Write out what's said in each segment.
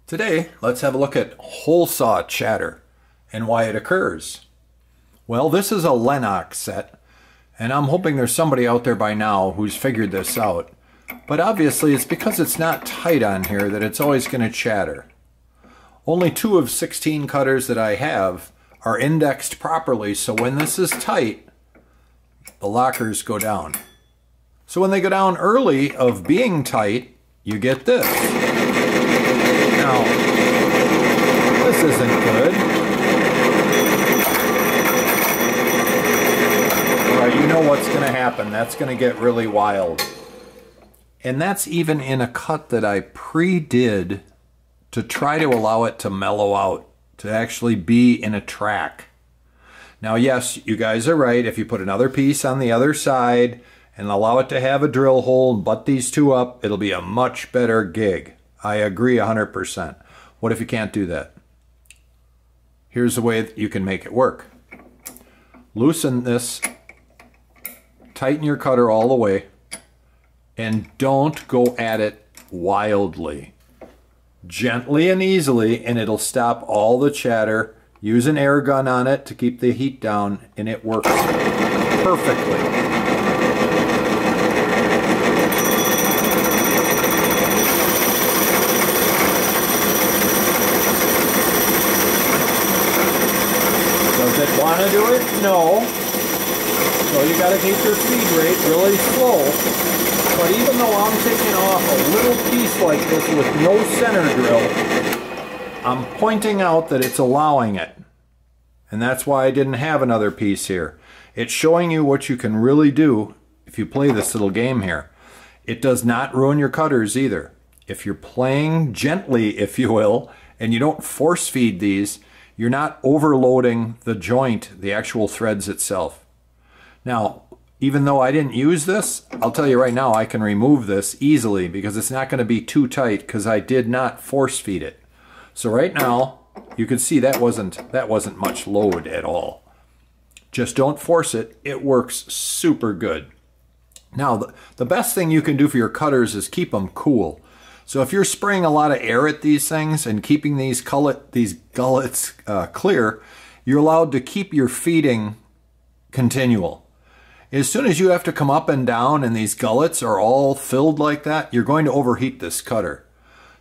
Today, let's have a look at hole saw chatter and why it occurs. Well, this is a Lennox set, and I'm hoping there's somebody out there by now who's figured this out. But obviously, it's because it's not tight on here that it's always going to chatter. Only 2 of 16 cutters that I have are indexed properly, so when this is tight, the lockers go down. So when they go down early of being tight, you get this. Now, this isn't good. All right, you know what's going to happen. That's going to get really wild. And that's even in a cut that I pre-did to try to allow it to mellow out, to actually be in a track. Now, yes, you guys are right. If you put another piece on the other side and allow it to have a drill hole and butt these two up, it'll be a much better gig. I agree 100%. What if you can't do that? Here's the way that you can make it work. Loosen this, tighten your cutter all the way, and don't go at it wildly. Gently and easily, and it'll stop all the chatter. Use an air gun on it to keep the heat down, and it works perfectly. Does it want to do it? No. So you got to keep your feed rate really slow. But even though I'm taking off a little piece like this with no center drill, I'm pointing out that it's allowing it. And that's why I didn't have another piece here. It's showing you what you can really do if you play this little game here. It does not ruin your cutters either. If you're playing gently, if you will, and you don't force feed these, you're not overloading the joint, the actual threads itself. Now, even though I didn't use this, I'll tell you right now I can remove this easily because it's not going to be too tight because I did not force feed it. So right now, you can see that wasn't much load at all. Just don't force it. It works super good. Now, the best thing you can do for your cutters is keep them cool. So if you're spraying a lot of air at these things and keeping these gullets clear, you're allowed to keep your feeding continual. As soon as you have to come up and down and these gullets are all filled like that, you're going to overheat this cutter.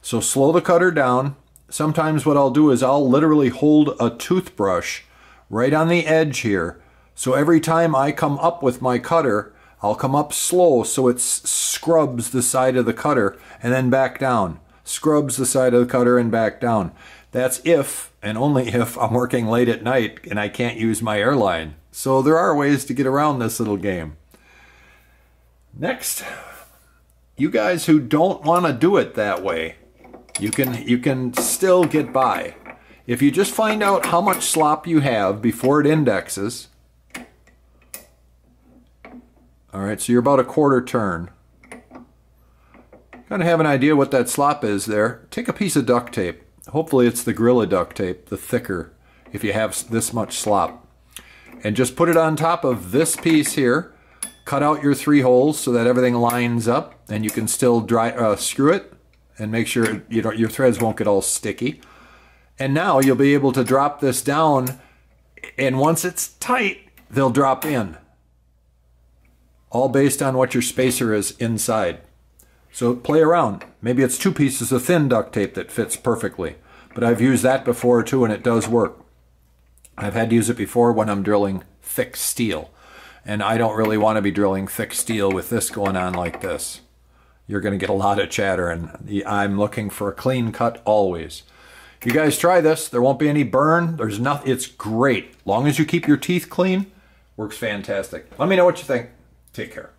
So slow the cutter down. Sometimes what I'll do is I'll literally hold a toothbrush right on the edge here. So every time I come up with my cutter, I'll come up slow so it scrubs the side of the cutter and then back down. Scrubs the side of the cutter and back down. That's if, and only if, I'm working late at night and I can't use my airline. So there are ways to get around this little game. Next, you guys who don't want to do it that way, you can still get by. If you just find out how much slop you have before it indexes. All right, so you're about a quarter turn. Kind of have an idea what that slop is there. Take a piece of duct tape. Hopefully it's the Gorilla duct tape, the thicker, if you have this much slop. And just put it on top of this piece here. Cut out your 3 holes so that everything lines up, and you can still screw it and make sure your threads won't get all sticky. And now you'll be able to drop this down, and once it's tight, they'll drop in. All based on what your spacer is inside. So play around. Maybe it's 2 pieces of thin duct tape that fits perfectly. But I've used that before too, and it does work. I've had to use it before when I'm drilling thick steel. And I don't really want to be drilling thick steel with this going on like this. You're going to get a lot of chatter, and I'm looking for a clean cut always. You guys try this. There won't be any burn. There's nothing. It's great. Long as you keep your teeth clean, works fantastic. Let me know what you think. Take care.